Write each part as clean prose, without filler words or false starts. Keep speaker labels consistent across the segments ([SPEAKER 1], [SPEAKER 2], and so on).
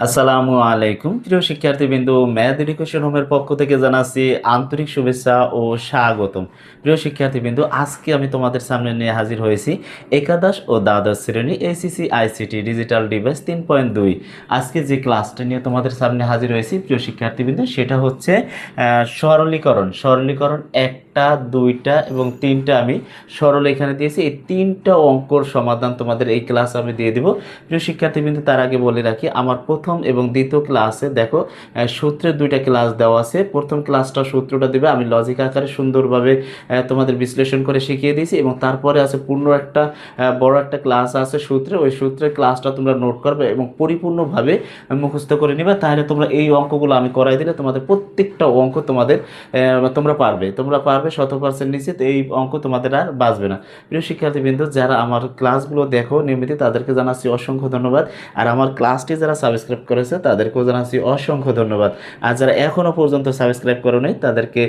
[SPEAKER 1] আসসালামু আলাইকুম প্রিয় শিক্ষার্থীবৃন্দ, ম্যাথ এডুকেশন হোমের পক্ষ থেকে জানাচ্ছি আন্তরিক শুভেচ্ছা ও স্বাগতম। প্রিয় শিক্ষার্থীবৃন্দ, আজকে আমি তোমাদের সামনে নিয়ে হাজির হয়েছি একাদশ ও দ্বাদশ শ্রেণী এসিসি আইসিটি ডিজিটাল ডিভাইস 3.2। আজকে যে ক্লাসটা নিয়ে তোমাদের সামনে হাজির হয়েছি প্রিয় শিক্ষার্থীবৃন্দ, সেটা হচ্ছে সরলীকরণ। সরলীকরণ একটা, দুইটা এবং তিনটা আমি সরল এখানে দিয়েছি। এই তিনটা অঙ্কর সমাধান তোমাদের এই ক্লাস আমি দিয়ে দিব। প্রিয় শিক্ষার্থীবৃন্দ, তার আগে বলে রাখি, আমার প্রথম এবং দ্বিতীয় ক্লাসে দেখো সূত্রের দুইটা ক্লাস দেওয়া আছে। প্রথম ক্লাসটা সূত্রটা দেবে, আমি লজিক আকারে সুন্দরভাবে তোমাদের বিশ্লেষণ করে শিখিয়ে দিয়েছি, এবং তারপরে আছে পূর্ণ একটা বড় একটা ক্লাস আছে সূত্রে। ওই সূত্রের ক্লাসটা তোমরা নোট করবে এবং পরিপূর্ণভাবে মুখস্থ করে নিবে। তাহলে তোমরা এই অঙ্কগুলো আমি করাই দিলে তোমাদের প্রত্যেকটা অঙ্ক তোমরা পারবে 100% নিশ্চিত। এই অঙ্ক তোমাদের আর বাঁচবে না। প্রিয় শিক্ষার্থীবৃন্দ, যারা আমার ক্লাসগুলো দেখো নিয়মিত, তাদেরকে জানাচ্ছি অসংখ্য ধন্যবাদ। আর আমার ক্লাসটি যারা সাবস্ক্রাইব করেছে তাদেরকেও জানাচ্ছি অসংখ্য ধন্যবাদ। আর যারা এখনও পর্যন্ত সাবস্ক্রাইব করো নাই, তাদেরকে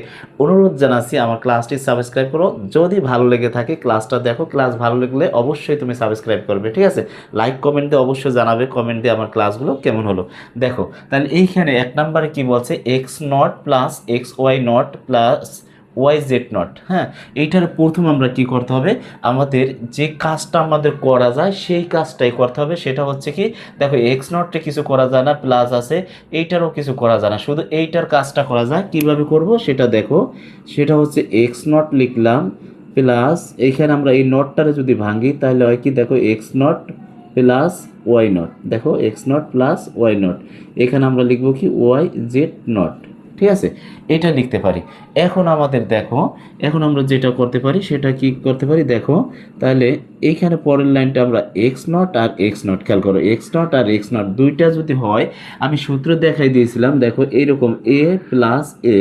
[SPEAKER 1] অনুরোধ জানাচ্ছি আমার ক্লাসটি সাবস্ক্রাইব করো। যদি ভালো লেগে থাকে ক্লাসটা দেখো, ক্লাস ভালো লাগলে অবশ্যই তুমি সাবস্ক্রাইব করবে, ঠিক আছে? লাইক কমেন্ট দিয়ে অবশ্যই জানাবে, কমেন্ট দিয়ে আমার ক্লাসগুলো কেমন হলো। দেখো তাহলে এইখানে এক নম্বরে কি বলছে, x not plus x y naught plus y z naught. হ্যাঁ, এইটার প্রথম আমরা কি করতে হবে, আমাদের যে কাজটা আমাদের করা যায় সেই কাজটাই করতে হবে। সেটা হচ্ছে কি, দেখো এক্স নটে কিছু করা যায় না, প্লাস আছে, এইটারও কিছু করা যায় না, শুধু এইটার কাজটা করা যায়। কিভাবে করব সেটা দেখো। সেটা হচ্ছে এক্স নট লিখলাম প্লাস, এইখানে আমরা এই নটটারে যদি ভাঙি তাহলে হয় কি, দেখো x not plus y nought. দেখো x not plus y nought, এখানে আমরা লিখবো কি ওয়াই জেড নট। ঠিক আছে, এটা লিখতে পারি। এখন আমাদের দেখো, এখন আমরা যেটা করতে পারি সেটা কি করতে পারি দেখো। তাহলে এইখানে পরের লাইনটা আমরা এক্স নট আর এক্স নট, খেয়াল করো, এক্স নট আর এক্স নট দুইটা যদি হয়, আমি সূত্র দেখাই দিয়েছিলাম, দেখো এইরকম এ প্লাস এ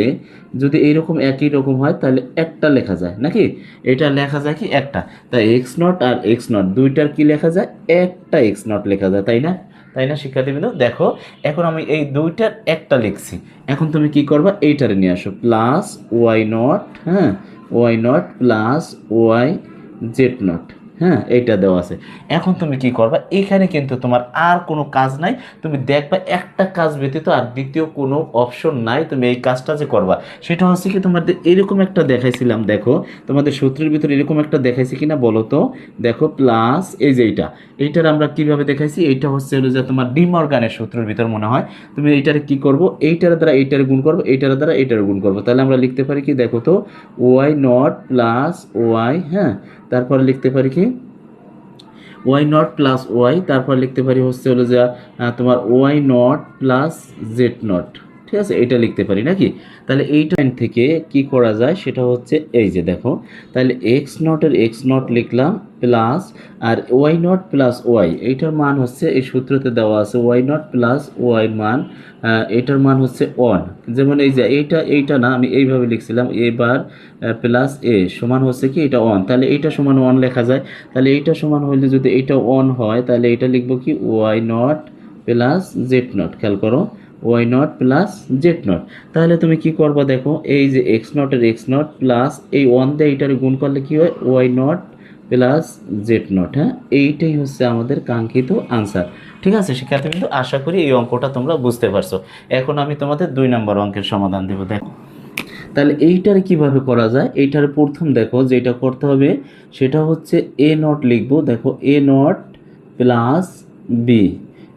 [SPEAKER 1] যদি এইরকম একই রকম হয় তাহলে একটা লেখা যায় নাকি, এটা লেখা যায় কি একটা। তাই এক্স নট আর এক্স নট দুইটার কি লেখা যায়, একটা এক্স নট লেখা যায়, তাই না? তাই না শিক্ষার্থীবৃন্দ? দেখো এখন আমি এই দুইটার একটা লিখছি। এখন তুমি কি করবা, এইটারে নিয়ে আসো, প্লাস ওয়াই নট, হ্যাঁ, y naught plus y z naught. হ্যাঁ, এইটা দেওয়া আছে। এখন তুমি কি করবা, এখানে কিন্তু তোমার আর কোনো কাজ নাই। তুমি দেখবা একটা কাজ ব্যতীত আর দ্বিতীয় কোনো অপশন নাই। তুমি এই কাজটা যে করবা সেটা হচ্ছে কি, তোমাদের এরকম একটা দেখাইছিলাম, দেখো তোমাদের সূত্রের ভিতরে এরকম একটা দেখাইছি কিনা বলো তো। দেখো প্লাস এই যে এইটার আমরা কিভাবে দেখাইছি, এইটা হচ্ছে হলো যে তোমার ডি মর্গানের সূত্রের ভিতর মনে হয়। তুমি এইটারে কি করব, এইটার দ্বারা এইটারে গুণ করবো, এইটার দ্বারা এইটারে গুণ করবো। তাহলে আমরা লিখতে পারি কি, দেখো তো, ওয়াই নট প্লাস ওয়াই, হ্যাঁ, তারপর লিখতে পারি কি ওয়াই নট প্লাস ওয়াই, তারপর লিখতে পারি হচ্ছে হলো যে তোমার y naught plus z naught. ঠিক আছে, এটা লিখতে পারি নাকি? তাহলে এইটা থেকে কি করা যায় সেটা হচ্ছে এই যে দেখো, তাহলে এক্স নটের এক্স নট লিখলাম প্লাস, আর ওয়াই নট প্লাস ওয়াই, এইটার মান হচ্ছে এই সূত্রতে দেওয়া আছে ওয়াই নট প্লাস ওয়াই মান, এটার মান হচ্ছে ওয়ান। যেমন এই যে এইটা না, আমি এইভাবে লিখছিলাম, এবার প্লাস এ সমান হচ্ছে কি, এটা ওয়ান, তাহলে এইটা সমান ওয়ান লেখা যায়। তাহলে এইটা সমান হলে যদি এইটা ওয়ান হয় তাহলে এটা লিখবো কি, y naught plus z naught. খেয়াল করো, y naught plus z naught. তাহলে তুমি কি করবা দেখো, এই যে এক্স নটের এক্স নট প্লাস এই ওয়ান দিয়ে এইটার গুণ করলে কি হয়, y naught plus z naught. হ্যাঁ, এইটাই হচ্ছে আমাদের কাঙ্ক্ষিত আনসার। ঠিক আছে শিক্ষার্থী, কিন্তু আশা করি এই অঙ্কটা তোমরা বুঝতে পারছো। এখন আমি তোমাদের 2 নম্বর অঙ্কের সমাধান দেবো। দেখো তাহলে এইটার কিভাবে করা যায়, এইটার প্রথম দেখো যেটা করতে হবে সেটা হচ্ছে এ নট লিখবো। দেখো এ নট প্লাস বি,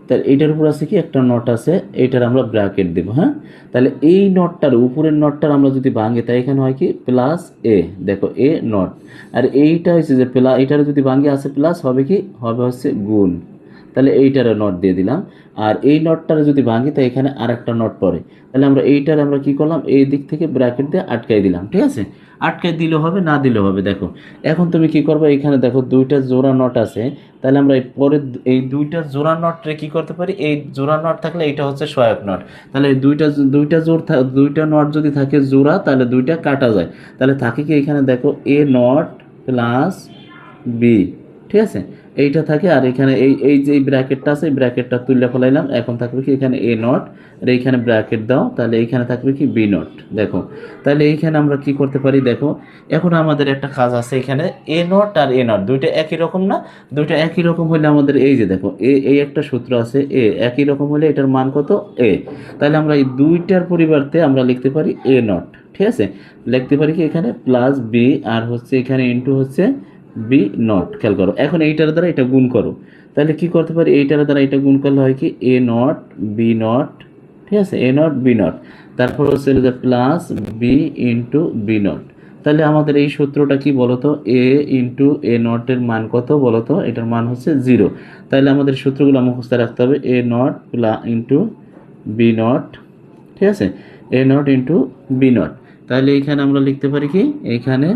[SPEAKER 1] তাহলে এইটার উপর আছে কি একটা নট আছে, এইটার আমরা ব্র্যাকেট দেবো। হ্যাঁ, তাহলে এই নটটার উপরের নটটার আমরা যদি ভাঙি তাই এখানে হয় কি, প্লাস এ, দেখো এ নট, আর এইটা হচ্ছে যে প্লাস, এইটার যদি ভাঙি আছে প্লাস হবে কি, হবে হচ্ছে গুণ। তাহলে এইটারে নট দিয়ে দিলাম। আর এই নটটারে যদি ভাঙি তাই এখানে আর একটা নট পড়ে, তাহলে আমরা এইটারে আমরা কি করলাম, এই দিক থেকে ব্র্যাকেট দিয়ে আটকাই দিলাম। ঠিক আছে, আটকাই দিলেও হবে, না দিলেও হবে। দেখো এখন তুমি কি করবে, এখানে দেখো দুইটা জোড়া নট আছে, তাহলে আমরা এই পরের এই দুইটা জোড়া নটরে কি করতে পারি, এই জোড়া নট থাকলে এটা হচ্ছে সহায়ক নট। তাহলে এই দুইটা নট যদি থাকে জোড়া, তাহলে দুইটা কাটা যায়। তাহলে থাকে কি, এখানে দেখো এ নট প্লাস বি। ঠিক আছে, এইটা থাকে, আর এখানে এই এই যে ব্র্যাকেটটা আছে এই ব্র্যাকেটটা তুলে ফেলাইলাম। এখন থাকবে কি এখানে এ নট, আর এইখানে ব্র্যাকেট দাও, তাহলে এইখানে থাকবে কি বি নট। দেখো তাহলে এইখানে আমরা কি করতে পারি, দেখো এখন আমাদের একটা কাজ আছে, এখানে এ নট আর এ নট দুইটা একই রকম না? দুইটা একই রকম হলে আমাদের এই যে দেখো এই একটা সূত্র আছে, এ একই রকম হলে এটার মান কত এ। তাহলে আমরা এই দুইটার পরিবর্তে আমরা লিখতে পারি এ নট। ঠিক আছে, লিখতে পারি কি এখানে প্লাস বি আর হচ্ছে এখানে ইন্টু হচ্ছে বি নট। খেয়াল করো, এখন এইটার দ্বারা এটা গুণ করো, তাহলে কি করতে পারি, এইটার দ্বারা এটা গুণ করলে হয় কি এ নট বি নট। ঠিক আছে, এ নট বি নট, তারপর হচ্ছে যে plus b into b naught. তাহলে আমাদের এই সূত্রটা কি বলতো, এ ইন্টু এ নটের মান কত বলতো, এটার মান হচ্ছে 0। তাহলে আমাদের সূত্রগুলো মুখস্থ রাখতে হবে, এ নট ইন্টু বি নট। ঠিক আছে, এ নট ইন্টু বি নট। তাহলে এইখানে আমরা লিখতে পারি কি, এইখানে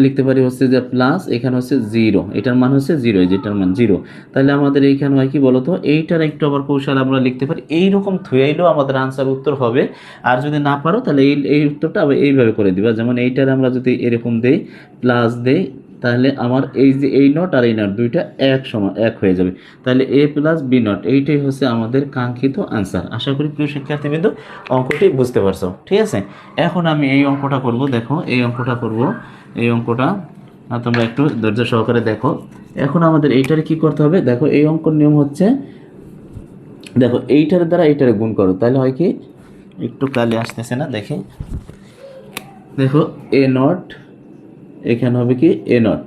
[SPEAKER 1] লিখতে পারি হচ্ছে যে প্লাস, এখানে হচ্ছে 0, এটার মান হচ্ছে 0, যেটার মান 0। তাহলে আমাদের এইখানে হয় কি বলতো, এইটার একটু আবার কৌশল আমরা লিখতে পারি, এইরকম থুয়াইলেও আমাদের আনসার উত্তর হবে। আর যদি না পারো তাহলে এই উত্তরটা আবার এইভাবে করে দিবা, যেমন এইটার আমরা যদি এরকম দেই প্লাস দেই, তাহলে আমার এই যে এই নট আর এই নট দুইটা এক হয়ে যাবে। তাহলে এ প্লাস বি নট, এইটাই হচ্ছে আমাদের কাঙ্ক্ষিত আনসার। আশা করি প্রিয় শিক্ষার্থীবৃন্দ অঙ্কটি বুঝতে পারছো। ঠিক আছে, এখন আমি এই অঙ্কটা করব। দেখো এই অঙ্কটা করব, এই অঙ্কটা তোমরা একটু ধৈর্য সহকারে দেখো। এখন আমাদের এইটারে কি করতে হবে, দেখো এই অঙ্কর নিয়ম হচ্ছে, দেখো এইটার দ্বারা এইটারে গুণ করো, তাহলে হয় কি, একটু কালে আসতেছে না দেখি, দেখো এ নট, এখানে হবে কি a nought,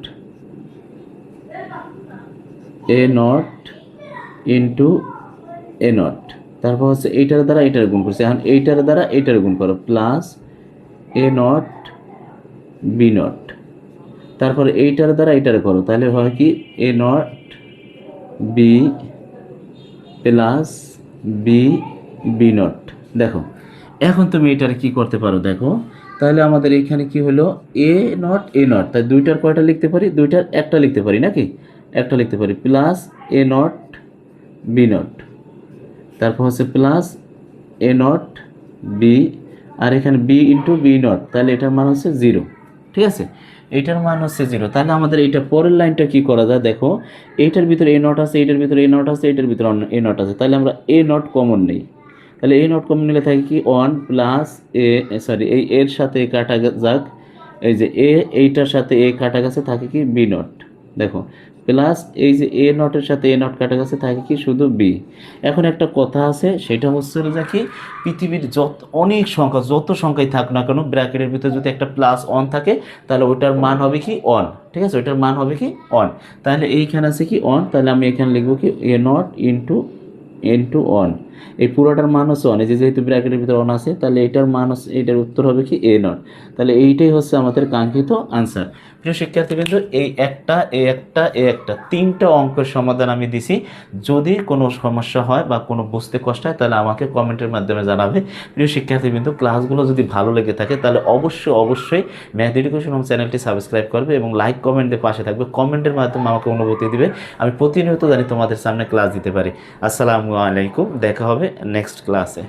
[SPEAKER 1] a nought into a nought, তারপর হচ্ছে এইটার দ্বারা এইটারে গুণ করছে, এখন এইটার দ্বারা এইটারে গুণ করো plus a not b not, তারপর এইটার দ্বারা এইটারে করো, তাহলে হয় কি a not b plus b b nought. দেখো এখন তুমি এটার কি করতে পারো, দেখো তাহলে আমাদের এইখানে কি হলো এ নট এ নট, তাই দুইটার কয়টা লিখতে পারি, দুইটার একটা লিখতে পারি নাকি, একটা লিখতে পারি plus a not b not, তারপর হচ্ছে প্লাস এ নট বি, আর এখানে বি ইন্টু বি নট, তাহলে এটার মান হচ্ছে 0। ঠিক আছে, এইটার মান হচ্ছে 0। তাহলে আমাদের এইটা পরের লাইনটা কি করা যায়, দেখো এইটার ভিতরে এ নট আছে, এইটার ভিতরে এ নট আছে, এইটার ভিতরে এ নট আছে, তাহলে আমরা এ নট কমন নেই। তাহলে এ নট কমন নিলে থাকে কি 1 প্লাস এ, সরি এই এর সাথে কাটা যাক, এই যে এ এইটার সাথে এ কাটা গেছে থাকে কি বি নট। দেখো প্লাস এই যে এ নটের সাথে এ নট কাটা গেছে থাকে কি শুধু বি। এখন একটা কথা আছে, সেটা হচ্ছে যে কি পৃথিবীর অনেক সংখ্যা, যত সংখ্যাই থাক না কেন, ব্র্যাকেটের ভিতরে যদি একটা প্লাস 1 থাকে তাহলে ওইটার মান হবে কি 1। ঠিক আছে, ওইটার মান হবে কি 1। তাহলে এইখানে আছে কি 1, তাহলে আমি এখানে লিখবো কি এ নট ইন্টু 1, এই পুরোটার মান হচ্ছে 1, এই যে যেহেতু ব্র্যাকেটের ভিতরে 1 আছে, তাহলে এটার মান হচ্ছে, এটার উত্তর হবে কি এ নট। তাহলে এইটাই হচ্ছে আমাদের কাঙ্ক্ষিত আনসার। প্রিয় শিক্ষার্থীবৃন্দ, এই একটা তিনটা অঙ্কের সমাধান আমি দিছি। যদি কোনো সমস্যা হয় বা কোনো বুঝতে কষ্ট হয় তাহলে আমাকে কমেন্টের মাধ্যমে জানাবে। প্রিয় শিক্ষার্থীবৃন্দ, ক্লাসগুলো যদি ভালো লেগে থাকে তাহলে অবশ্যই ম্যাথ এডুকেশন হোম চ্যানেলটি সাবস্ক্রাইব করবে এবং লাইক কমেন্ট দিয়ে পাশে থাকবে। কমেন্টের মাধ্যমে আমাকে অনুভূতি দিবে, আমি প্রতিনিয়ত জানি তোমাদের সামনে ক্লাস দিতে পারি। আসসালামু আলাইকুম, দেখা হবে নেক্সট ক্লাসে।